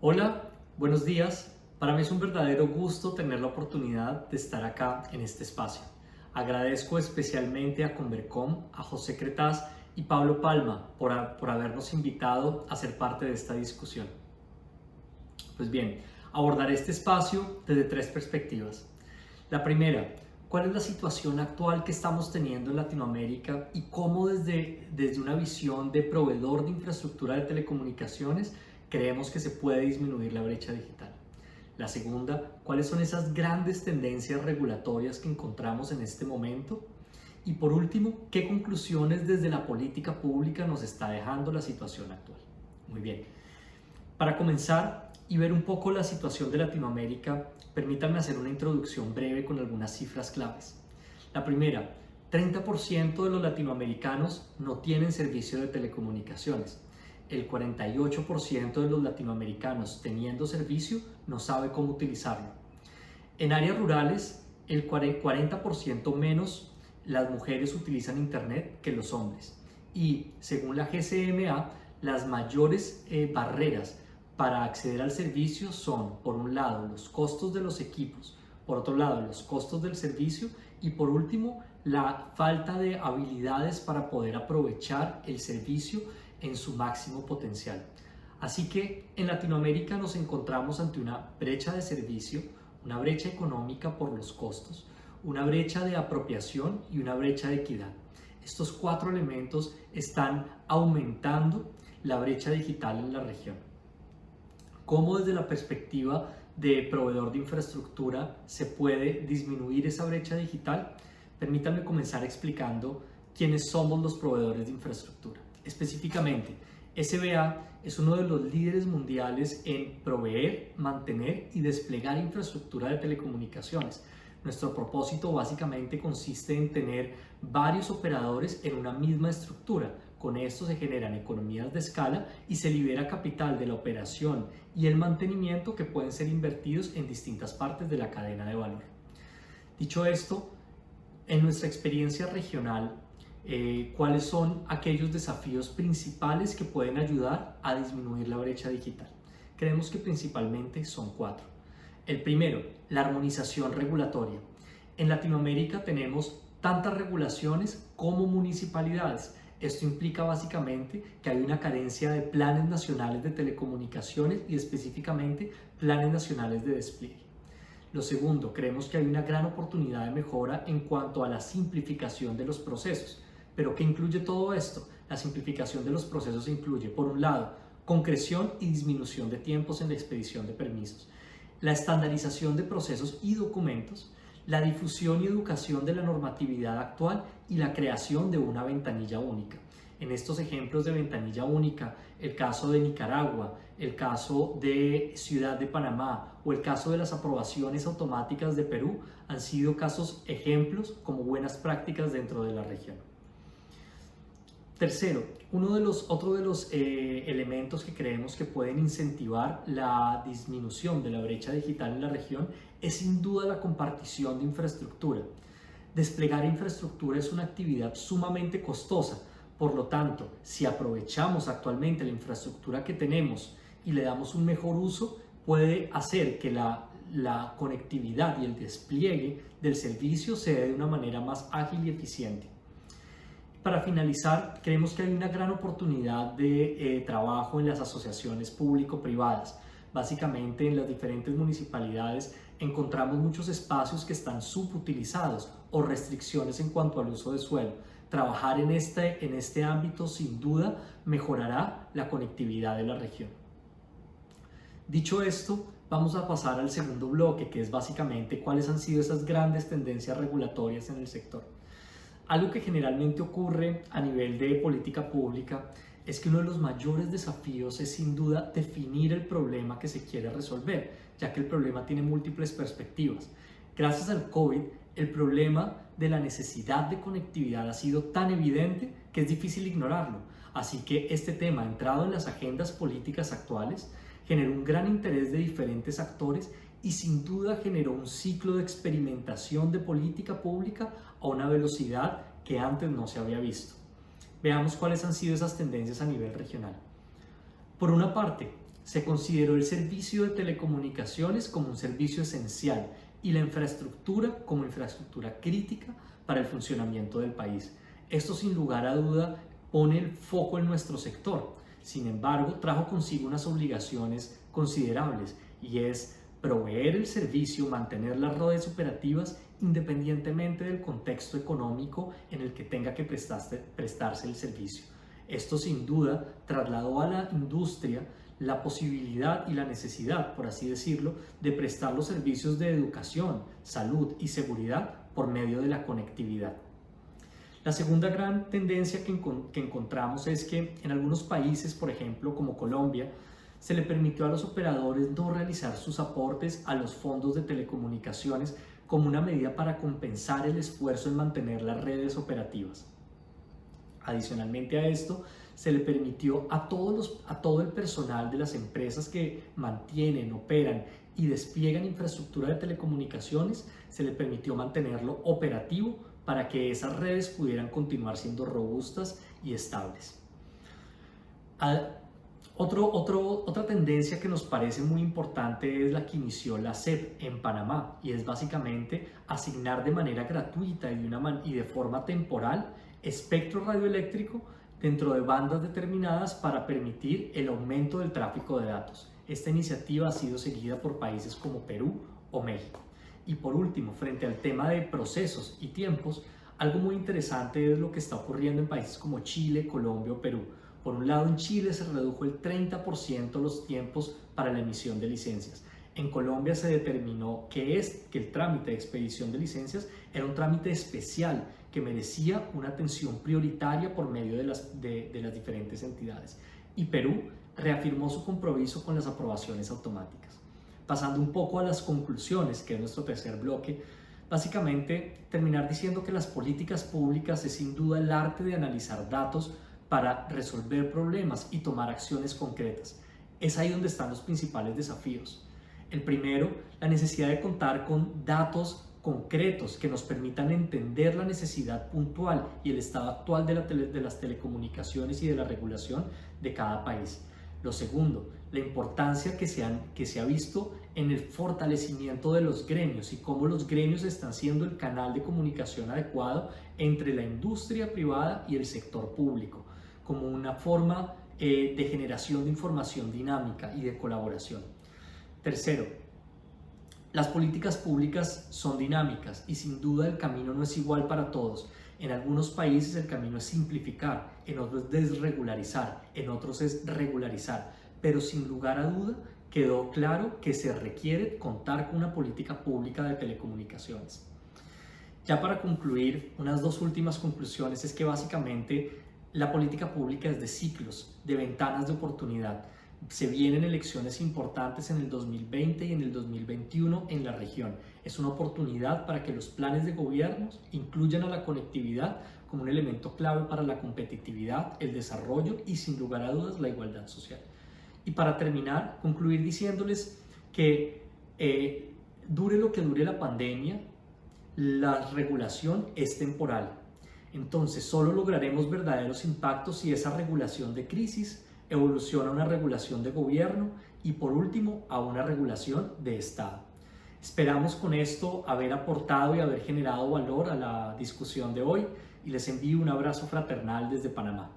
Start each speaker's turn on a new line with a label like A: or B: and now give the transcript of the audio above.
A: Hola, buenos días. Para mí es un verdadero gusto tener la oportunidad de estar acá en este espacio. Agradezco especialmente a Convercom, a José Cretaz y Pablo Palma por habernos invitado a ser parte de esta discusión. Pues bien, abordaré este espacio desde tres perspectivas. La primera, ¿cuál es la situación actual que estamos teniendo en Latinoamérica y cómo desde una visión de proveedor de infraestructura de telecomunicaciones creemos que se puede disminuir la brecha digital? La segunda, ¿cuáles son esas grandes tendencias regulatorias que encontramos en este momento? Y por último, ¿qué conclusiones desde la política pública nos está dejando la situación actual? Muy bien. Para comenzar y ver un poco la situación de Latinoamérica, permítanme hacer una introducción breve con algunas cifras claves. La primera, 30% de los latinoamericanos no tienen servicio de telecomunicaciones. El 48% de los latinoamericanos teniendo servicio no sabe cómo utilizarlo. En áreas rurales, el 40% menos las mujeres utilizan Internet que los hombres. Y según la GCMA, las mayores barreras para acceder al servicio son, por un lado, los costos de los equipos, por otro lado, los costos del servicio y por último, la falta de habilidades para poder aprovechar el servicio en su máximo potencial. Así que en Latinoamérica nos encontramos ante una brecha de servicio, una brecha económica por los costos, una brecha de apropiación y una brecha de equidad. Estos cuatro elementos están aumentando la brecha digital en la región. ¿Cómo desde la perspectiva de proveedor de infraestructura se puede disminuir esa brecha digital? Permítanme comenzar explicando quiénes somos los proveedores de infraestructura. Específicamente, SBA es uno de los líderes mundiales en proveer, mantener y desplegar infraestructura de telecomunicaciones. Nuestro propósito básicamente consiste en tener varios operadores en una misma estructura. Con esto se generan economías de escala y se libera capital de la operación y el mantenimiento que pueden ser invertidos en distintas partes de la cadena de valor. Dicho esto, en nuestra experiencia regional, ¿cuáles son aquellos desafíos principales que pueden ayudar a disminuir la brecha digital? Creemos que principalmente son cuatro. El primero, la armonización regulatoria. En Latinoamérica tenemos tantas regulaciones como municipalidades. Esto implica básicamente que hay una carencia de planes nacionales de telecomunicaciones y específicamente planes nacionales de despliegue. Lo segundo, creemos que hay una gran oportunidad de mejora en cuanto a la simplificación de los procesos. ¿Pero qué incluye todo esto? La simplificación de los procesos incluye, por un lado, concreción y disminución de tiempos en la expedición de permisos, la estandarización de procesos y documentos, la difusión y educación de la normatividad actual y la creación de una ventanilla única. En estos ejemplos de ventanilla única, el caso de Nicaragua, el caso de Ciudad de Panamá o el caso de las aprobaciones automáticas de Perú han sido casos ejemplos como buenas prácticas dentro de la región. Tercero, otro de los elementos que creemos que pueden incentivar la disminución de la brecha digital en la región es sin duda la compartición de infraestructura. Desplegar infraestructura es una actividad sumamente costosa, por lo tanto, si aprovechamos actualmente la infraestructura que tenemos y le damos un mejor uso, puede hacer que la conectividad y el despliegue del servicio se dé de una manera más ágil y eficiente. Para finalizar, creemos que hay una gran oportunidad de trabajo en las asociaciones público-privadas. Básicamente, en las diferentes municipalidades encontramos muchos espacios que están subutilizados o restricciones en cuanto al uso de suelo. Trabajar en este ámbito sin duda mejorará la conectividad de la región. Dicho esto, vamos a pasar al segundo bloque, que es básicamente cuáles han sido esas grandes tendencias regulatorias en el sector. Algo que generalmente ocurre a nivel de política pública es que uno de los mayores desafíos es sin duda definir el problema que se quiere resolver, ya que el problema tiene múltiples perspectivas. Gracias al COVID, el problema de la necesidad de conectividad ha sido tan evidente que es difícil ignorarlo. Así que este tema, entrado en las agendas políticas actuales, generó un gran interés de diferentes actores y sin duda generó un ciclo de experimentación de política pública a una velocidad que antes no se había visto. Veamos cuáles han sido esas tendencias a nivel regional. Por una parte, se consideró el servicio de telecomunicaciones como un servicio esencial y la infraestructura como infraestructura crítica para el funcionamiento del país. Esto sin lugar a duda pone el foco en nuestro sector. Sin embargo, trajo consigo unas obligaciones considerables y es proveer el servicio, mantener las redes operativas independientemente del contexto económico en el que tenga que prestarse el servicio. Esto sin duda trasladó a la industria la posibilidad y la necesidad, por así decirlo, de prestar los servicios de educación, salud y seguridad por medio de la conectividad. La segunda gran tendencia que encontramos es que en algunos países, por ejemplo, como Colombia, se le permitió a los operadores no realizar sus aportes a los fondos de telecomunicaciones como una medida para compensar el esfuerzo en mantener las redes operativas. Adicionalmente a esto, se le permitió a todo el personal de las empresas que mantienen, operan y despliegan infraestructura de telecomunicaciones, se le permitió mantenerlo operativo para que esas redes pudieran continuar siendo robustas y estables. Otra tendencia que nos parece muy importante es la que inició la SEP en Panamá y es básicamente asignar de manera gratuita y de forma temporal espectro radioeléctrico dentro de bandas determinadas para permitir el aumento del tráfico de datos. Esta iniciativa ha sido seguida por países como Perú o México. Y por último, frente al tema de procesos y tiempos, algo muy interesante es lo que está ocurriendo en países como Chile, Colombia o Perú. Por un lado, en Chile se redujo el 30% los tiempos para la emisión de licencias. En Colombia se determinó que el trámite de expedición de licencias era un trámite especial que merecía una atención prioritaria por medio de las diferentes entidades. Y Perú reafirmó su compromiso con las aprobaciones automáticas. Pasando un poco a las conclusiones, que es nuestro tercer bloque, básicamente terminar diciendo que las políticas públicas es sin duda el arte de analizar datos para resolver problemas y tomar acciones concretas. Es ahí donde están los principales desafíos. El primero, la necesidad de contar con datos concretos que nos permitan entender la necesidad puntual y el estado actual de las telecomunicaciones y de la regulación de cada país. Lo segundo, la importancia que se ha visto en el fortalecimiento de los gremios y cómo los gremios están siendo el canal de comunicación adecuado entre la industria privada y el sector público, como una forma de generación de información dinámica y de colaboración. Tercero, las políticas públicas son dinámicas y sin duda el camino no es igual para todos. En algunos países el camino es simplificar, en otros es desregularizar, en otros es regularizar, pero sin lugar a duda quedó claro que se requiere contar con una política pública de telecomunicaciones. Ya para concluir, unas dos últimas conclusiones es que básicamente la política pública es de ciclos, de ventanas de oportunidad. Se vienen elecciones importantes en el 2020 y en el 2021 en la región. Es una oportunidad para que los planes de gobierno incluyan a la conectividad como un elemento clave para la competitividad, el desarrollo y sin lugar a dudas la igualdad social. Y para terminar, concluir diciéndoles que dure lo que dure la pandemia, la regulación es temporal. Entonces solo lograremos verdaderos impactos si esa regulación de crisis evoluciona a una regulación de gobierno y por último a una regulación de Estado. Esperamos con esto haber aportado y haber generado valor a la discusión de hoy y les envío un abrazo fraternal desde Panamá.